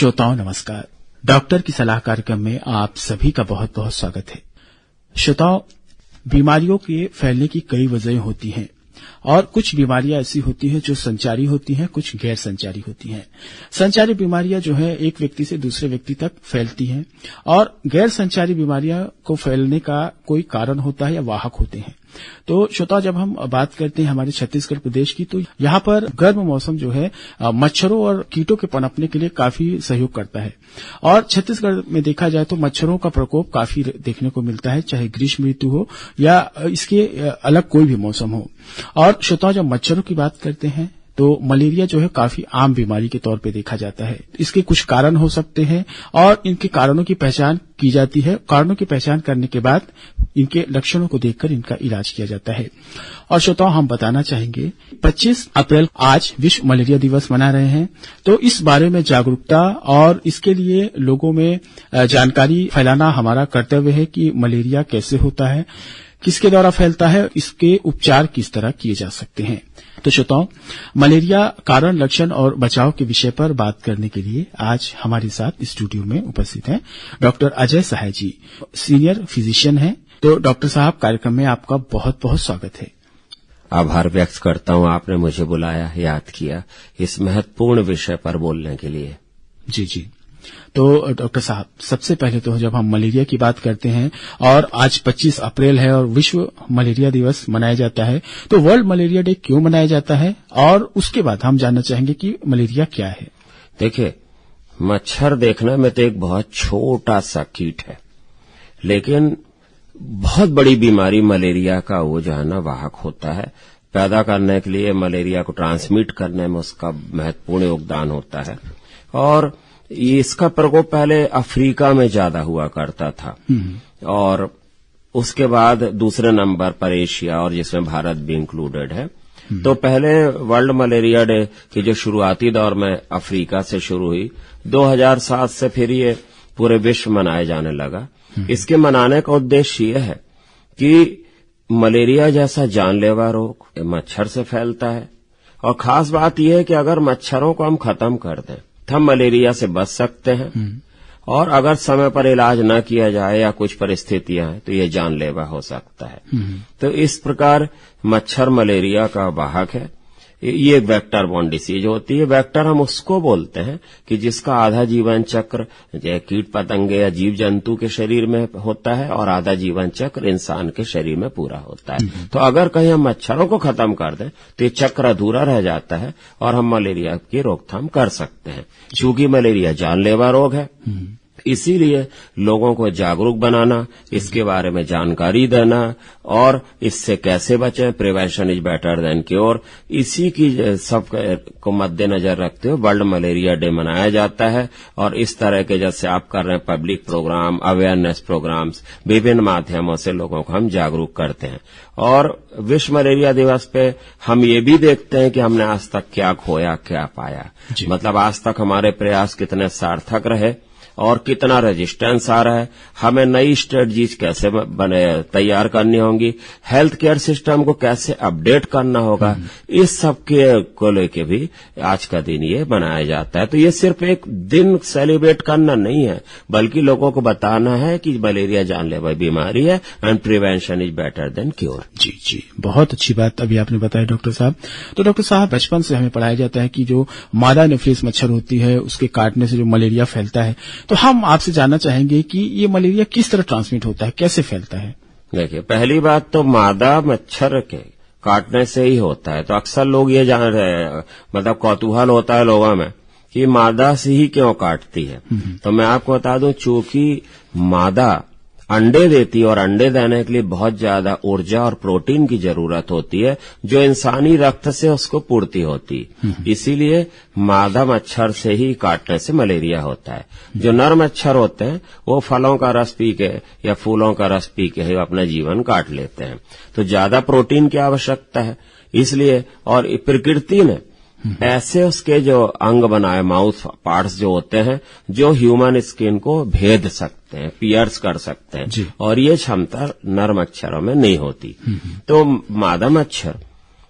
श्रोताओं नमस्कार। डॉक्टर की सलाह कार्यक्रम में आप सभी का बहुत बहुत स्वागत है। श्रोताओं, बीमारियों के फैलने की कई वजहें होती हैं और कुछ बीमारियां ऐसी होती हैं जो संचारी होती हैं, कुछ गैर संचारी होती हैं। संचारी बीमारियां जो है एक व्यक्ति से दूसरे व्यक्ति तक फैलती हैं और गैर संचारी बीमारियां को फैलने का कोई कारण होता है या वाहक होते हैं। तो श्रोता, जब हम बात करते हैं हमारे छत्तीसगढ़ प्रदेश की, तो यहाँ पर गर्म मौसम जो है मच्छरों और कीटों के पनपने के लिए काफी सहयोग करता है और छत्तीसगढ़ में देखा जाए तो मच्छरों का प्रकोप काफी देखने को मिलता है, चाहे ग्रीष्म ऋतु हो या इसके अलग कोई भी मौसम हो। और श्रोता, जब मच्छरों की बात करते हैं तो मलेरिया जो है काफी आम बीमारी के तौर पे देखा जाता है। इसके कुछ कारण हो सकते हैं और इनके कारणों की पहचान की जाती है। कारणों की पहचान करने के बाद इनके लक्षणों को देखकर इनका इलाज किया जाता है। और श्रोताओं, हम बताना चाहेंगे 25 अप्रैल आज विश्व मलेरिया दिवस मना रहे हैं, तो इस बारे में जागरूकता और इसके लिए लोगों में जानकारी फैलाना हमारा कर्तव्य है कि मलेरिया कैसे होता है, किसके द्वारा फैलता है, इसके उपचार किस तरह किए जा सकते हैं। तो श्रोताओं, मलेरिया कारण, लक्षण और बचाव के विषय पर बात करने के लिए आज हमारे साथ स्टूडियो में उपस्थित हैं डॉक्टर अजय सहाय जी, सीनियर फिजिशियन हैं। तो डॉक्टर साहब, कार्यक्रम में आपका बहुत बहुत स्वागत है। आभार व्यक्त करता हूं, आपने मुझे बुलाया, याद किया इस महत्वपूर्ण विषय पर बोलने के लिए। जी। तो डॉक्टर साहब, सबसे पहले तो जब हम मलेरिया की बात करते हैं और आज 25 अप्रैल है और विश्व मलेरिया दिवस मनाया जाता है, तो वर्ल्ड मलेरिया डे क्यों मनाया जाता है और उसके बाद हम जानना चाहेंगे कि मलेरिया क्या है। देखिए, मच्छर देखने में तो एक बहुत छोटा सा कीट है, लेकिन बहुत बड़ी बीमारी मलेरिया का वो जो है ना वाहक होता है। पैदा करने के लिए, मलेरिया को ट्रांसमिट करने में उसका महत्वपूर्ण योगदान होता है। और इसका प्रकोप पहले अफ्रीका में ज्यादा हुआ करता था और उसके बाद दूसरे नंबर पर एशिया, और जिसमें भारत भी इंक्लूडेड है। तो पहले वर्ल्ड मलेरिया डे की जो शुरुआती दौर में अफ्रीका से शुरू हुई, 2007 से फिर ये पूरे विश्व मनाए जाने लगा। इसके मनाने का उद्देश्य ये है कि मलेरिया जैसा जानलेवा रोग मच्छर से फैलता है और खास बात यह है कि अगर मच्छरों को हम खत्म कर दें तो हम मलेरिया से बच सकते हैं। और अगर समय पर इलाज न किया जाए या कुछ परिस्थितियां हैं तो ये जानलेवा हो सकता है। तो इस प्रकार मच्छर मलेरिया का वाहक है। ये एक वेक्टर बॉर्न डिसीज होती है। वेक्टर हम उसको बोलते हैं कि जिसका आधा जीवन चक्र कीट पतंगे या जीव जंतु के शरीर में होता है और आधा जीवन चक्र इंसान के शरीर में पूरा होता है। तो अगर कहीं हम मच्छरों को खत्म कर दें तो ये चक्र अधूरा रह जाता है और हम मलेरिया की रोकथाम कर सकते हैं। चूंकि मलेरिया जानलेवा रोग है, इसीलिए लोगों को जागरूक बनाना, इसके बारे में जानकारी देना और इससे कैसे बचें, prevention is better than cure, इसी की सब को मद्देनजर रखते हुए वर्ल्ड मलेरिया डे मनाया जाता है। और इस तरह के जैसे आप कर रहे हैं पब्लिक प्रोग्राम, अवेयरनेस प्रोग्राम्स, विभिन्न माध्यमों से लोगों को हम जागरूक करते हैं। और विश्व मलेरिया दिवस पे हम ये भी देखते हैं कि हमने आज तक क्या खोया, क्या पाया। मतलब आज तक हमारे प्रयास कितने सार्थक रहे और कितना रेजिस्टेंस आ रहा है, हमें नई स्ट्रेटजीज कैसे तैयार करनी होंगी, हेल्थ केयर सिस्टम को कैसे अपडेट करना होगा, इस सब के को लेके भी आज का दिन ये बनाया जाता है। तो ये सिर्फ एक दिन सेलिब्रेट करना नहीं है, बल्कि लोगों को बताना है कि मलेरिया जानलेवा बीमारी है and prevention is better than cure. जी, बहुत अच्छी बात अभी आपने बताया डॉक्टर साहब। तो डॉक्टर साहब, बचपन से हमें पढ़ाया जाता है कि जो मादा एनोफिलिस मच्छर होती है उसके काटने से जो मलेरिया फैलता है, तो हम आपसे जानना चाहेंगे कि ये मलेरिया किस तरह ट्रांसमिट होता है, कैसे फैलता है। देखिए, पहली बात तो मादा मच्छर के काटने से ही होता है। तो अक्सर लोग ये जान रहे हैं, मतलब कौतूहल होता है लोगों में कि मादा से ही क्यों काटती है। तो मैं आपको बता दूं, चूंकि मादा अंडे देती है और अंडे देने के लिए बहुत ज्यादा ऊर्जा और प्रोटीन की जरूरत होती है जो इंसानी रक्त से उसको पूर्ति होती है। इसीलिए मादा मच्छर से ही काटने से मलेरिया होता है। जो नर मच्छर होते हैं वो फलों का रस पी के या फूलों का रस पी के ही अपना जीवन काट लेते हैं। तो ज्यादा प्रोटीन की आवश्यकता है, इसलिए। और प्रकृति ने ऐसे उसके जो अंग बनाए, माउथ पार्ट्स जो होते हैं, जो ह्यूमन स्किन को भेद सकते हैं, पियर्स कर सकते हैं, और ये क्षमता नर मच्छरों में नहीं होती। तो मादा मच्छर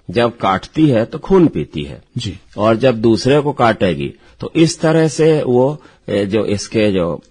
जब काटती है तो खून पीती है जी। और जब दूसरे को काटेगी तो इस तरह से वो जो इसके जो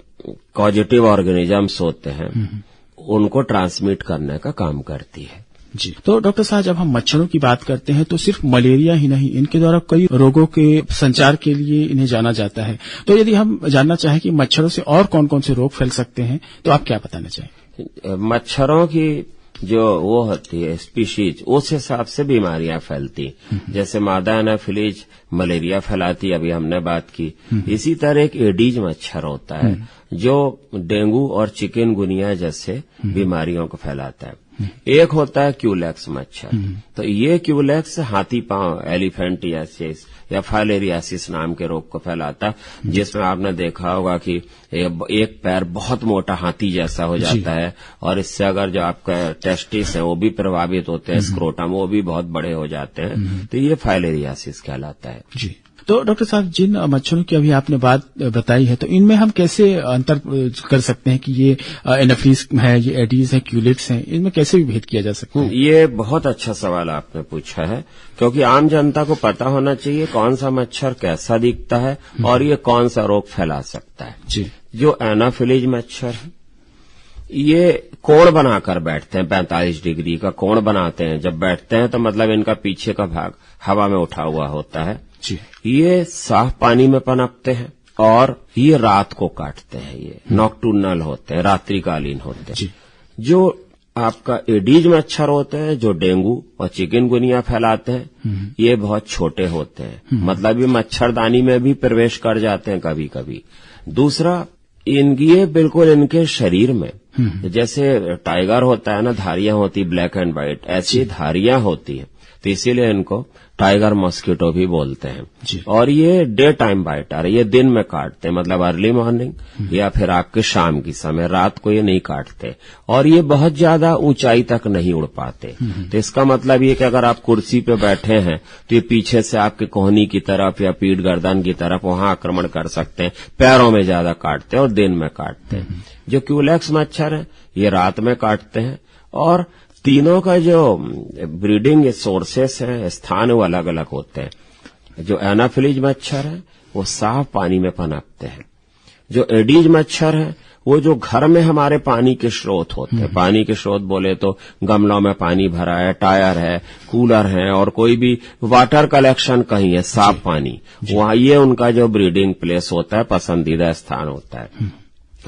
कॉजेटिव ऑर्गेनिजम्स होते हैं उनको ट्रांसमिट करने का काम करती है। जी। तो डॉक्टर साहब, जब हम मच्छरों की बात करते हैं तो सिर्फ मलेरिया ही नहीं, इनके द्वारा कई रोगों के संचार के लिए इन्हें जाना जाता है। तो यदि हम जानना चाहें कि मच्छरों से और कौन कौन से रोग फैल सकते हैं तो आप क्या बताना चाहेंगे? मच्छरों की जो वो होती है स्पीशीज, उस हिसाब से बीमारियां फैलती। जैसे मादा एनाफिलीज मलेरिया फैलाती, अभी हमने बात की। इसी तरह एक एडीज मच्छर होता है जो डेंगू और चिकनगुनिया जैसे बीमारियों को फैलाता है। एक होता है क्यूलेक्स मच्छर। तो ये क्यूलेक्स हाथी पांव एलिफेंटियासिस या फाइलेरियासिस नाम के रोग को फैलाता है, जिसमें आपने देखा होगा कि एक पैर बहुत मोटा हाथी जैसा हो जाता है और इससे अगर जो आपका टेस्टिस है वो भी प्रभावित होते हैं, स्क्रोटम वो भी बहुत बड़े हो जाते हैं। तो ये फाइलेरियासिस कहलाता है। जी। तो डॉक्टर साहब, जिन मच्छरों की अभी आपने बात बताई है तो इनमें हम कैसे अंतर कर सकते हैं कि ये एनाफिलीज है, ये एडीज है, क्यूलेक्स है, इनमें कैसे विभेद किया जा सकता है? ये बहुत अच्छा सवाल आपने पूछा है, क्योंकि आम जनता को पता होना चाहिए कौन सा मच्छर कैसा दिखता है और ये कौन सा रोग फैला सकता है। जी। जो एनाफिलीज मच्छर है ये कोण बनाकर बैठते हैं, 45 डिग्री का कोण बनाते हैं। जब बैठते हैं तो मतलब इनका पीछे का भाग हवा में उठा हुआ होता है। जी। ये साफ पानी में पनपते हैं और ये रात को काटते हैं। ये नॉक्टर्नल होते हैं, रात्रिकालीन होते हैं। जी। जो आपका एडीज मच्छर होते हैं जो डेंगू और चिकनगुनिया फैलाते हैं, ये बहुत छोटे होते हैं, मतलब ये मच्छरदानी में भी प्रवेश कर जाते हैं कभी कभी। दूसरा, ये बिल्कुल इनके शरीर में जैसे टाइगर होता है ना, धारियां होती ब्लैक एंड व्हाइट, ऐसी धारियां होती है, तो इसीलिए इनको टाइगर मॉस्किटो भी बोलते हैं। और ये डे टाइम बाइटर है, ये दिन में काटते हैं, मतलब अर्ली मॉर्निंग या फिर आपके शाम की समय, रात को ये नहीं काटते। और ये बहुत ज्यादा ऊंचाई तक नहीं उड़ पाते। तो इसका मतलब ये कि अगर आप कुर्सी पे बैठे हैं तो ये पीछे से आपके कोहनी की तरफ या पीठ गर्दन की तरफ वहां आक्रमण कर सकते हैं। पैरों में ज्यादा काटते हैं और दिन में काटते हैं। जो क्यूलेक्स मच्छर है ये रात में काटते हैं और तीनों का जो ब्रीडिंग सोर्सेस हैं, स्थान वो अलग अलग होते हैं। जो एनाफिलीज मच्छर है वो साफ पानी में पनपते हैं। जो एडीज मच्छर है वो जो घर में हमारे पानी के स्रोत होते हैं, पानी के स्रोत बोले तो गमलों में पानी भरा है, टायर है, कूलर है और कोई भी वाटर कलेक्शन कहीं है, साफ पानी, वहां ये उनका जो ब्रीडिंग प्लेस होता है, पसंदीदा स्थान होता है।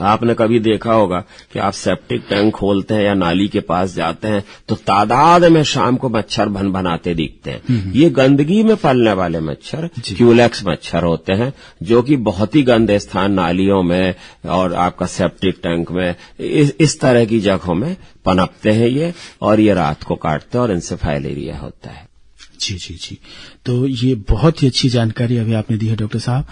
आपने कभी देखा होगा कि आप सेप्टिक टैंक खोलते हैं या नाली के पास जाते हैं तो तादाद में शाम को मच्छर भन-भनाते दिखते हैं। ये गंदगी में पलने वाले मच्छर क्यूलेक्स मच्छर होते हैं, जो कि बहुत ही गंदे स्थान, नालियों में और आपका सेप्टिक टैंक में, इस तरह की जगहों में पनपते हैं ये, और ये रात को काटते हैं और इनसे फाइलेरिया होता है। जी जी जी। तो ये बहुत ही अच्छी जानकारी अभी आपने दी है डॉक्टर साहब।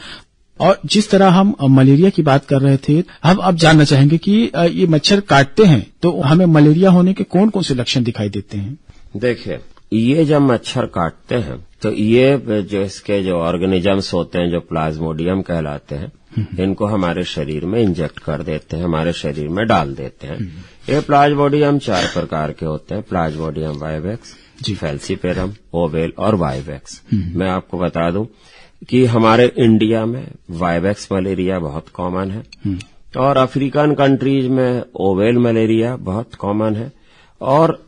और जिस तरह हम मलेरिया की बात कर रहे थे, हम अब जानना चाहेंगे कि ये मच्छर काटते हैं तो हमें मलेरिया होने के कौन कौन से लक्षण दिखाई देते हैं? देखिए, ये जब मच्छर काटते हैं तो ये जो इसके जो ऑर्गेनिजम्स होते हैं, जो प्लाज्मोडियम कहलाते हैं, इनको हमारे शरीर में इंजेक्ट कर देते हैं, हमारे शरीर में डाल देते हैं। ये प्लाज्मोडियम 4 प्रकार के होते हैं, प्लाज्मोडियम वाइवेक्स, फैल्सीपेरम, ओवेल और वाइवेक्स। मैं आपको बता दूं कि हमारे इंडिया में वाइवेक्स मलेरिया बहुत कॉमन है और अफ्रीकन कंट्रीज में ओवेल मलेरिया बहुत कॉमन है। और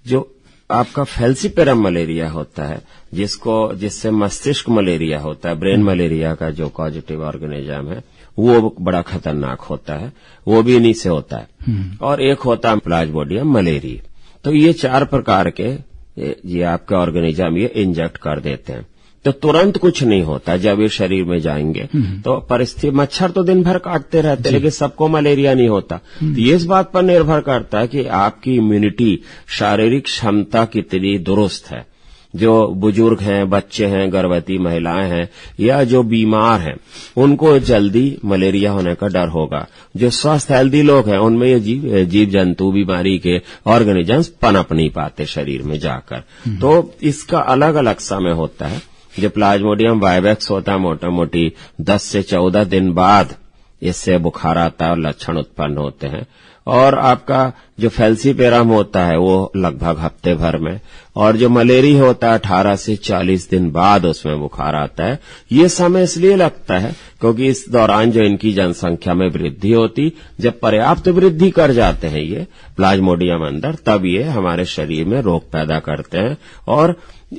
जो आपका फैल्सीपेरम मलेरिया होता है, जिससे मस्तिष्क मलेरिया होता है, ब्रेन मलेरिया का जो कॉजेटिव ऑर्गेनिज्म है, वो बड़ा खतरनाक होता है, वो भी इन्हीं से होता है। और एक होता है प्लाज्मोडियम मलेरिया। तो ये 4 प्रकार के ये आपके ऑर्गेनिज्म ये इंजेक्ट कर देते हैं, तो तुरंत कुछ नहीं होता। जब ये शरीर में जाएंगे तो परिस्थिति, मच्छर तो दिन भर काटते रहते, लेकिन सबको मलेरिया नहीं होता। तो ये इस बात पर निर्भर करता है कि आपकी इम्यूनिटी, शारीरिक क्षमता कितनी दुरुस्त है। जो बुजुर्ग हैं, बच्चे हैं, गर्भवती महिलाएं हैं या जो बीमार हैं, उनको जल्दी मलेरिया होने का डर होगा। जो स्वस्थ हेल्दी लोग हैं उनमें ये जीव जंतु बीमारी के ऑर्गेनिजम्स पनप नहीं पाते शरीर में जाकर। तो इसका अलग अलग समय होता है। जो प्लाज्मोडियम वाइवेक्स होता है, मोटा मोटी 10 से 14 दिन बाद इससे बुखार आता है और लक्षण उत्पन्न होते हैं। और आपका जो फैल्सीपेरम होता है वो लगभग हफ्ते भर में, और जो मलेरिया होता है 18 से 40 दिन बाद उसमें बुखार आता है। ये समय इसलिए लगता है क्योंकि इस दौरान जो इनकी जनसंख्या में वृद्धि होती, जब पर्याप्त वृद्धि कर जाते हैं ये प्लाज्मोडियम अंदर, तब ये हमारे शरीर में रोग पैदा करते हैं और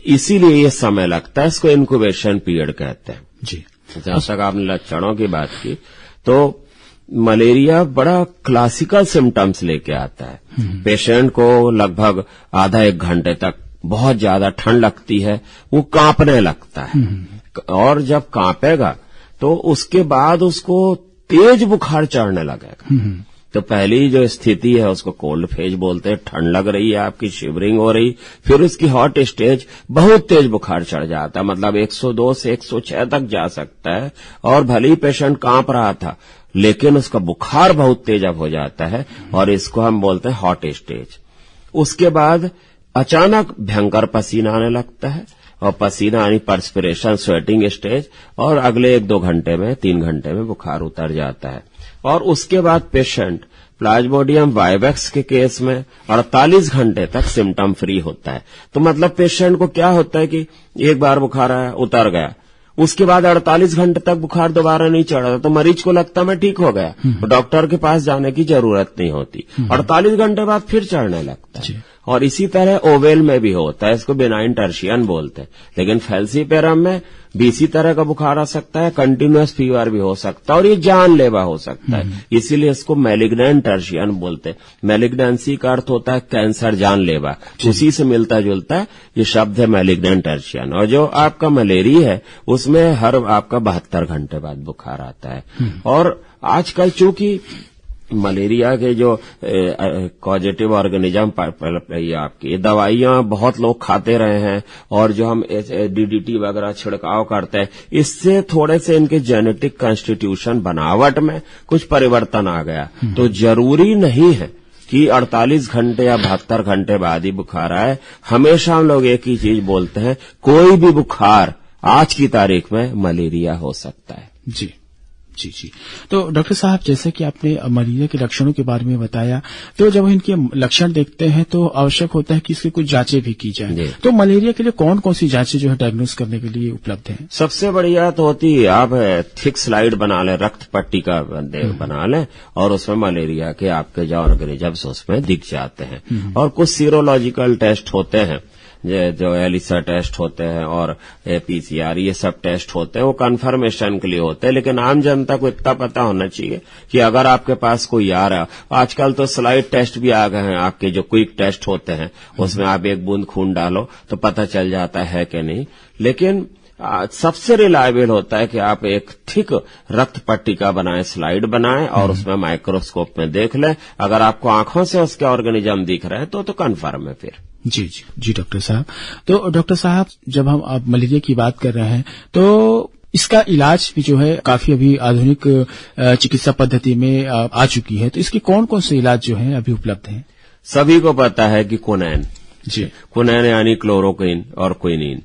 इसीलिए ये समय लगता है। इसको इनक्यूबेशन पीरियड कहते हैं जी। जहां तक आपने लक्षणों की बात की, तो मलेरिया बड़ा क्लासिकल सिम्टम्स लेके आता है। पेशेंट को लगभग आधा एक घंटे तक बहुत ज्यादा ठंड लगती है, वो कांपने लगता है, और जब कांपेगा तो उसके बाद उसको तेज बुखार चढ़ने लगेगा। तो पहली जो स्थिति है उसको कोल्ड फेज बोलते हैं, ठंड लग रही है, आपकी शिवरिंग हो रही। फिर उसकी हॉट स्टेज, बहुत तेज बुखार चढ़ जाता है, मतलब 102 से 106 तक जा सकता है, और भले ही पेशेंट कांप रहा था लेकिन उसका बुखार बहुत तेज अब हो जाता है, और इसको हम बोलते हैं हॉट स्टेज। उसके बाद अचानक भयंकर पसीना आने लगता है, और पसीना यानी पर्सपिरेशन, स्वेटिंग स्टेज, और अगले 1-2 घंटे में 3 घंटे में बुखार उतर जाता है। और उसके बाद पेशेंट प्लाज्मोडियम वाइवेक्स के केस में 48 घंटे तक सिम्टम फ्री होता है। तो मतलब पेशेंट को क्या होता है कि एक बार बुखार आया, उतर गया, उसके बाद 48 घंटे तक बुखार दोबारा नहीं चढ़ा, तो मरीज को लगता मैं ठीक हो गया, तो डॉक्टर के पास जाने की जरूरत नहीं होती। 48 घंटे बाद फिर चढ़ने लगता है। और इसी तरह ओवेल में भी होता है, इसको बेनाइन टर्शियन बोलते हैं। लेकिन फैल्सीपेरम में भी इसी तरह का बुखार आ सकता है, कंटिन्यूअस फीवर भी हो सकता है, और ये जानलेवा हो सकता है। इसीलिए इसको मैलिग्नेंट टर्शियन बोलते हैं। मैलिग्नेंसी का अर्थ होता है कैंसर, जानलेवा, उसी से मिलता जुलता है ये शब्द है मैलिग्नेंट टर्शियन। और जो आपका मलेरिया है उसमें हर आपका 72 घंटे बाद बुखार आता है। और आजकल चूंकि मलेरिया के जो कॉजेटिव ऑर्गेनिज्म आपकी दवाइयां बहुत लोग खाते रहे हैं, और जो हम डीडीटी वगैरह छिड़काव करते हैं, इससे थोड़े से इनके जेनेटिक कॉन्स्टिट्यूशन, बनावट में कुछ परिवर्तन आ गया। तो जरूरी नहीं है कि 48 घंटे या 72 घंटे बाद ही बुखार आए। हमेशा हम लोग एक ही चीज बोलते हैं, कोई भी बुखार आज की तारीख में मलेरिया हो सकता है। जी जी जी। तो डॉक्टर साहब, जैसे कि आपने मलेरिया के लक्षणों के बारे में बताया, तो जब इनके लक्षण देखते हैं तो आवश्यक होता है कि इसकी कुछ जांचें भी की जाए। तो मलेरिया के लिए कौन कौन सी जांचें जो है डायग्नोस करने के लिए उपलब्ध हैं? सबसे बढ़िया तो होती है, आप थिक स्लाइड बना लें, रक्त पट्टी का बना लें, और उसमें मलेरिया के आपके जो ऑर्गेनिजम्स उसमें दिख जाते हैं। और कुछ सीरोलॉजिकल टेस्ट होते हैं, जो एलिसा टेस्ट होते हैं और पीसीआर, ये सब टेस्ट होते हैं, वो कंफर्मेशन के लिए होते हैं। लेकिन आम जनता को इतना पता होना चाहिए कि अगर आपके पास कोई आ रहा, आजकल तो स्लाइड टेस्ट भी आ गए हैं, आपके जो क्विक टेस्ट होते हैं उसमें आप एक बूंद खून डालो तो पता चल जाता है कि नहीं। लेकिन सबसे रिलायबल होता है कि आप एक थिक रक्त पट्टिका बनाएं, स्लाइड बनाएं, और उसमें माइक्रोस्कोप में देख लें। अगर आपको आंखों से उसके ऑर्गेनिज्म दिख रहे हैं तो कन्फर्म है फिर। जी जी जी डॉक्टर साहब। तो डॉक्टर साहब, जब हम अब मलेरिया की बात कर रहे हैं तो इसका इलाज भी जो है काफी अभी आधुनिक चिकित्सा पद्धति में आ चुकी है, तो इसके कौन कौन से इलाज जो है अभी उपलब्ध हैं? सभी को पता है कि कुनैन, जी, कुनैन यानी क्लोरोक्विन और क्विनीन,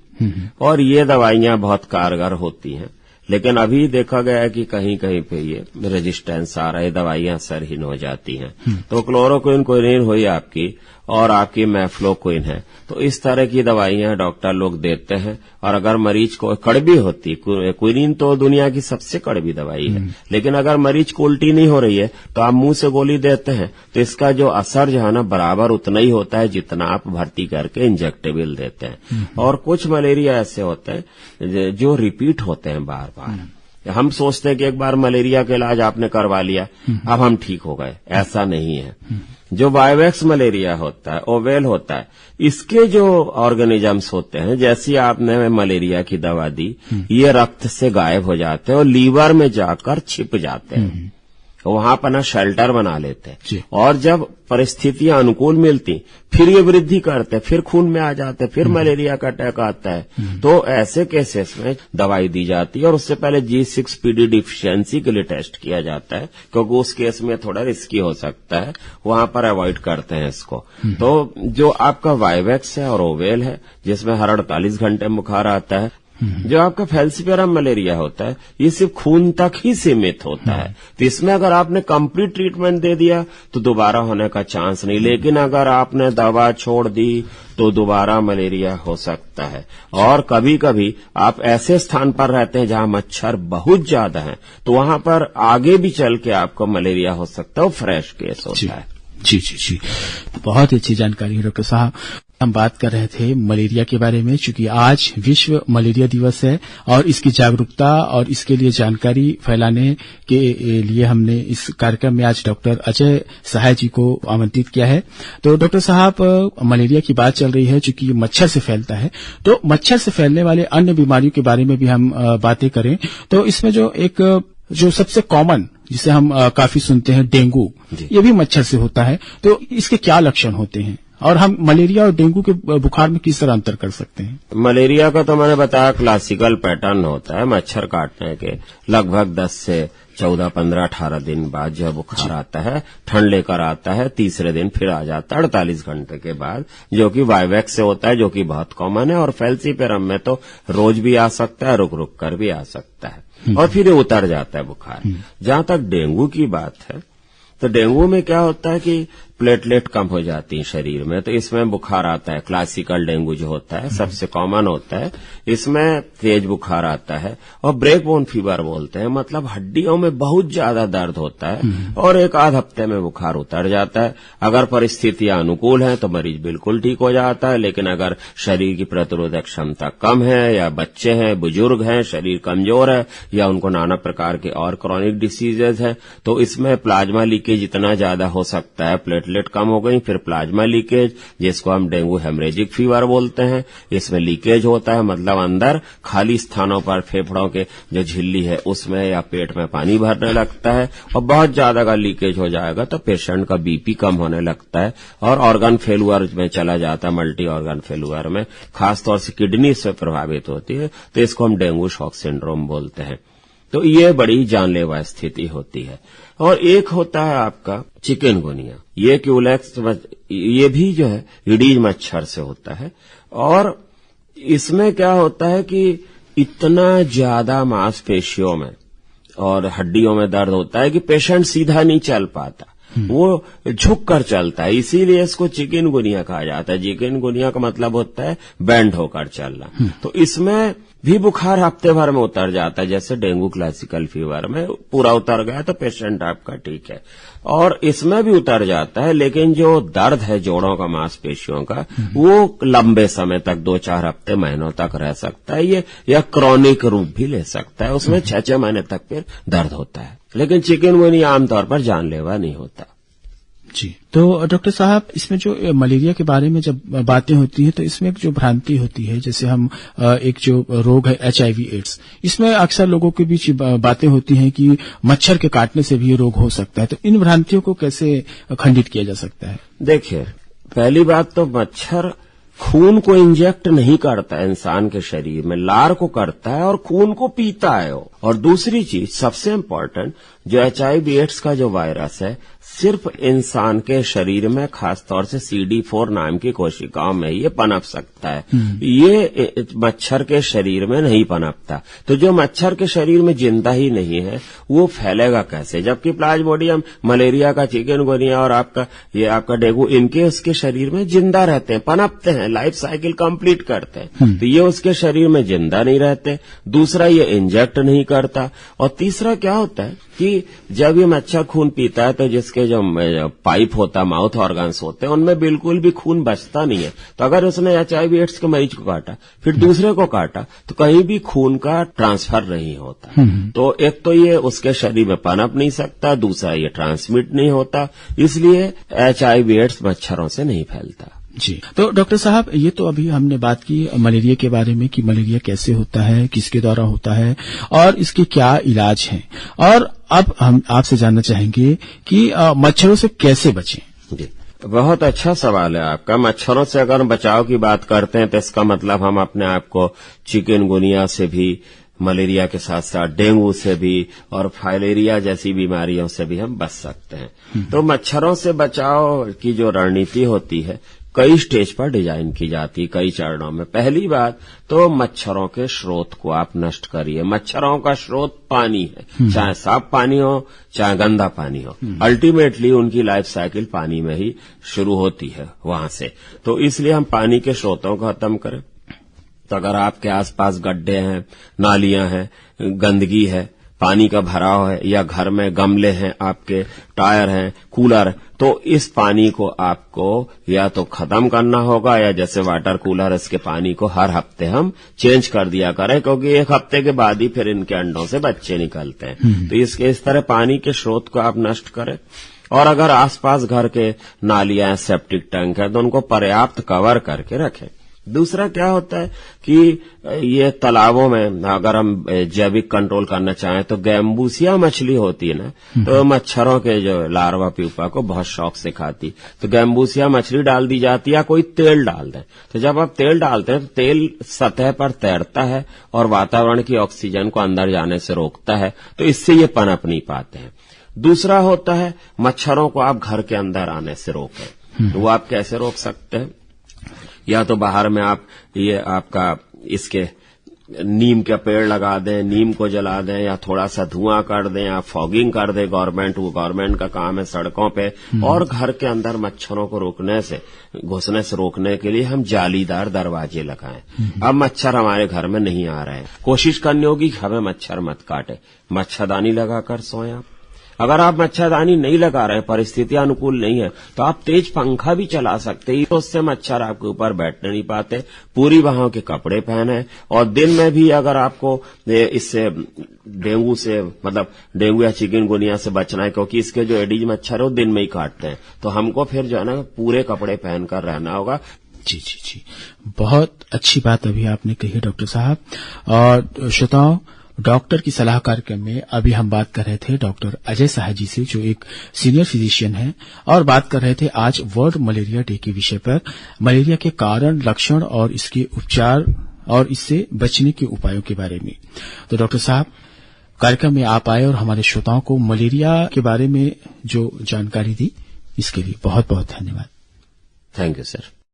और ये दवाइयां बहुत कारगर होती हैं। लेकिन अभी देखा गया है कि कहीं कहीं पे ये रेजिस्टेंस आ रहा है, दवाइयां असरहीन हो जाती हैं। तो क्लोरोक्विन, क्विनीन हुई आपकी, और आपकी मैफ्लोक्विन है। तो इस तरह की दवाइयां डॉक्टर लोग देते हैं। और अगर मरीज को कड़वी होती, क्विनीन तो दुनिया की सबसे कड़वी दवाई है, लेकिन अगर मरीज को उल्टी नहीं हो रही है तो आप मुंह से गोली देते हैं, तो इसका जो असर जो है ना बराबर उतना ही होता है जितना आप भर्ती करके इंजेक्टेबल देते हैं। और कुछ मलेरिया ऐसे होते हैं जो रिपीट होते हैं बार बार। हम सोचते हैं कि एक बार मलेरिया का इलाज आपने करवा लिया, अब हम ठीक हो गए, ऐसा नहीं है। जो वाइवेक्स मलेरिया होता है, ओवेल होता है, इसके जो ऑर्गेनिजम्स होते हैं, जैसी आपने मलेरिया की दवा दी, ये रक्त से गायब हो जाते हैं और लीवर में जाकर छिप जाते हैं, वहां अपना शेल्टर बना लेते हैं। और जब परिस्थितियां अनुकूल मिलती फिर ये वृद्धि करते, फिर खून में आ जाते, फिर मलेरिया का अटैक आता है। तो ऐसे केसेस में दवाई दी जाती है, और उससे पहले G6PD डिफिशियंसी के लिए टेस्ट किया जाता है, क्योंकि उस केस में थोड़ा रिस्की हो सकता है, वहां पर अवॉइड करते हैं इसको। तो जो आपका वाइवेक्स है और ओवेल है, जिसमें हर 48 घंटे बुखार आता है, जो आपका फैल्सीपियरम मलेरिया होता है ये सिर्फ खून तक ही सीमित होता है, तो इसमें अगर आपने कंप्लीट ट्रीटमेंट दे दिया तो दोबारा होने का चांस नहीं, लेकिन अगर आपने दवा छोड़ दी तो दोबारा मलेरिया हो सकता है। और कभी कभी आप ऐसे स्थान पर रहते हैं जहां मच्छर बहुत ज्यादा हैं, तो वहां पर आगे भी चल के आपको मलेरिया हो सकता है, वो फ्रेश केस होता है। जी। बहुत ही अच्छी जानकारी है डॉक्टर साहब। हम बात कर रहे थे मलेरिया के बारे में, चूंकि आज विश्व मलेरिया दिवस है और इसकी जागरूकता और इसके लिए जानकारी फैलाने के लिए हमने इस कार्यक्रम में आज डॉक्टर अजय सहाय जी को आमंत्रित किया है। तो डॉक्टर साहब, मलेरिया की बात चल रही है, चूंकि मच्छर से फैलता है, तो मच्छर से फैलने वाले अन्य बीमारियों के बारे में भी हम बातें करें तो इसमें जो सबसे कॉमन जिसे हम काफी सुनते हैं, डेंगू, ये भी मच्छर से होता है। तो इसके क्या लक्षण होते हैं और हम मलेरिया और डेंगू के बुखार में किस तरह अंतर कर सकते हैं? मलेरिया का तो मैंने बताया क्लासिकल पैटर्न होता है, मच्छर काटने के लगभग 10 से 14, 15, 18 दिन बाद जो बुखार आता है, ठंड लेकर आता है, तीसरे दिन फिर आ जाता है 48 घंटे के बाद, जो कि वाइवेक्स से होता है, जो कि बहुत कॉमन है। और फैल्सीपियरम में तो रोज भी आ सकता है, रुक रुक कर भी आ सकता है और फिर ये उतर जाता है बुखार। जहां तक डेंगू की बात है, तो डेंगू में क्या होता है कि प्लेटलेट कम हो जाती है शरीर में, तो इसमें बुखार आता है। क्लासिकल डेंगू जो होता है सबसे कॉमन होता है, इसमें तेज बुखार आता है और ब्रेक बोन फीवर बोलते हैं, मतलब हड्डियों में बहुत ज्यादा दर्द होता है और एक आध हफ्ते में बुखार उतर जाता है। अगर परिस्थितियां अनुकूल हैं तो मरीज बिल्कुल ठीक हो जाता है, लेकिन अगर शरीर की प्रतिरोधक क्षमता कम है या बच्चे हैं, बुजुर्ग हैं, शरीर कमजोर है या उनको नाना प्रकार के और क्रॉनिक डिसीजेज हैं, तो इसमें प्लाज्मा लीकेज इतना ज्यादा हो सकता है, प्लेटलेट कम हो गई, फिर प्लाज्मा लीकेज, जिसको हम डेंगू हेमरेजिक फीवर बोलते हैं। इसमें लीकेज होता है, मतलब अंदर खाली स्थानों पर फेफड़ों के जो झिल्ली है उसमें या पेट में पानी भरने लगता है और बहुत ज्यादा का लीकेज हो जाएगा तो पेशेंट का बीपी कम होने लगता है और ऑर्गन फेलुअर में चला जाता है, मल्टी ऑर्गन फेलुअर में, खासतौर से किडनी इससे प्रभावित होती है, तो इसको हम डेंगू शॉक सिंड्रोम बोलते हैं। तो ये बड़ी जानलेवा स्थिति होती है। और एक होता है आपका चिकनगुनिया, ये क्यूलेक्स, ये भी जो है ईडीज मच्छर से होता है। और इसमें क्या होता है कि इतना ज्यादा मांसपेशियों में और हड्डियों में दर्द होता है कि पेशेंट सीधा नहीं चल पाता, वो झुक कर चलता है, इसीलिए इसको चिकनगुनिया कहा जाता है। चिकनगुनिया का मतलब होता है बैंड होकर चलना। तो इसमें भी बुखार हफ्ते भर में उतर जाता है, जैसे डेंगू क्लासिकल फीवर में पूरा उतर गया तो पेशेंट आपका ठीक है, और इसमें भी उतर जाता है, लेकिन जो दर्द है जोड़ों का, मांसपेशियों का, वो लंबे समय तक 2-4 हफ्ते, महीनों तक रह सकता है ये, या क्रॉनिक रूप भी ले सकता है, उसमें 6-6 महीने तक फिर दर्द होता है। लेकिन चिकनगुनिया आमतौर पर जानलेवा नहीं होता। जी, तो डॉक्टर साहब, इसमें जो मलेरिया के बारे में जब बातें होती हैं तो इसमें एक जो भ्रांति होती है, जैसे हम एक जो रोग है HIV एड्स, इसमें अक्सर लोगों के बीच बातें होती हैं कि मच्छर के काटने से भी ये रोग हो सकता है, तो इन भ्रांतियों को कैसे खंडित किया जा सकता है? देखिए, पहली बात तो मच्छर खून को इंजेक्ट नहीं करता है इंसान के शरीर में, लार को करता है और खून को पीता है वो। और दूसरी चीज सबसे इम्पोर्टेंट, जो HIV एड्स का जो वायरस है सिर्फ इंसान के शरीर में, खासतौर से CD4 नाम की कोशिकाओं में ये पनप सकता है, ये मच्छर के शरीर में नहीं पनपता। तो जो मच्छर के शरीर में जिंदा ही नहीं है वो फैलेगा कैसे? जबकि प्लाज्मोडियम, मलेरिया का, चिकनगुनिया और आपका डेंगू, इनके उसके शरीर में जिंदा रहते हैं, पनपते हैं, लाइफ साइकिल कंप्लीट करते हैं, तो ये उसके शरीर में जिंदा नहीं रहते। दूसरा, ये इंजेक्ट नहीं करता। और तीसरा क्या होता है कि जब ये मच्छर खून पीता है तो जिसके जो पाइप होता है, माउथ ऑर्गन्स होते हैं, उनमें बिल्कुल भी खून बचता नहीं है। तो अगर उसने HIV एड्स के मरीज को काटा, फिर दूसरे को काटा, तो कहीं भी खून का ट्रांसफर नहीं होता। तो एक तो ये उसके शरीर में पनप नहीं सकता, दूसरा ये ट्रांसमिट नहीं होता, इसलिए HIV एड्स मच्छरों से नहीं फैलता। जी, तो डॉक्टर साहब, ये तो अभी हमने बात की मलेरिया के बारे में कि मलेरिया कैसे होता है, किसके द्वारा होता है और इसके क्या इलाज हैं, और अब हम आपसे जानना चाहेंगे कि मच्छरों से कैसे बचें। जी, बहुत अच्छा सवाल है आपका। मच्छरों से अगर बचाव की बात करते हैं तो इसका मतलब हम अपने आप को चिकनगुनिया से भी, मलेरिया के साथ साथ डेंगू से भी और फाइलेरिया जैसी बीमारियों से भी हम बच सकते हैं। तो मच्छरों से बचाव की जो रणनीति होती है, कई स्टेज पर डिजाइन की जाती, कई चरणों में। पहली बात तो मच्छरों के स्रोत को आप नष्ट करिए। मच्छरों का स्रोत पानी है, चाहे साफ पानी हो चाहे गंदा पानी हो, अल्टीमेटली उनकी लाइफ साइकिल पानी में ही शुरू होती है वहां से। तो इसलिए हम पानी के स्रोतों को खत्म करें। तो अगर आपके आसपास गड्ढे हैं, नालियां हैं, गंदगी है, पानी का भराव है, या घर में गमले हैं आपके, टायर हैं, कूलर, तो इस पानी को आपको या तो खत्म करना होगा, या जैसे वाटर कूलर, इसके पानी को हर हफ्ते हम चेंज कर दिया करें, क्योंकि एक हफ्ते के बाद ही फिर इनके अंडों से बच्चे निकलते हैं। तो इस तरह पानी के स्रोत को आप नष्ट करें। और अगर आसपास घर के नालियां, सेप्टिक टैंक है, तो उनको पर्याप्त कवर करके रखें। दूसरा क्या होता है कि ये तालाबों में अगर हम जैविक कंट्रोल करना चाहें तो गैम्बूसिया मछली होती है ना, तो मच्छरों के जो लार्वा प्यूपा को बहुत शौक से खाती, तो गैम्बूसिया मछली डाल दी जाती है, या कोई तेल डाल दें। तो जब आप तेल डालते हैं तो तेल सतह पर तैरता है और वातावरण की ऑक्सीजन को अंदर जाने से रोकता है, तो इससे ये पनप नहीं पाते हैं। दूसरा होता है मच्छरों को आप घर के अंदर आने से रोकें। तो वो आप कैसे रोक सकते हैं? या तो बाहर में आप ये आपका इसके नीम का पेड़ लगा दें, नीम को जला दें, या थोड़ा सा धुआं कर दें, या फॉगिंग कर दें गवर्नमेंट, वो गवर्नमेंट का काम है सड़कों पे। और घर के अंदर मच्छरों को घुसने से रोकने के लिए हम जालीदार दरवाजे लगाएं। अब मच्छर हमारे घर में नहीं आ रहे हैं, कोशिश करनी होगी कि हमें मच्छर मत काटे, मच्छरदानी लगाकर सोएं आप। अगर आप मच्छरदानी नहीं लगा रहे, परिस्थितियां अनुकूल नहीं है, तो आप तेज पंखा भी चला सकते हैं, तो उससे मच्छर आपके ऊपर बैठने नहीं पाते। पूरी बाहों के कपड़े पहने, और दिन में भी अगर आपको इससे डेंगू से, मतलब डेंगू या चिकनगुनिया से बचना है, क्योंकि इसके जो एडीज मच्छर है वो दिन में ही काटते हैं, तो हमको फिर जो है ना पूरे कपड़े पहनकर रहना होगा। जी, बहुत अच्छी बात अभी आपने कही डॉक्टर साहब। और श्रोताओं, डॉक्टर की सलाह कार्यक्रम में अभी हम बात कर रहे थे डॉक्टर अजय साहा जी से, जो एक सीनियर फिजिशियन हैं, और बात कर रहे थे आज वर्ल्ड मलेरिया डे के विषय पर, मलेरिया के कारण, लक्षण और इसके उपचार और इससे बचने के उपायों के बारे में। तो डॉक्टर साहब, कार्यक्रम में आप आए और हमारे श्रोताओं को मलेरिया के बारे में जो जानकारी दी, इसके लिए बहुत बहुत धन्यवाद। Thank you sir.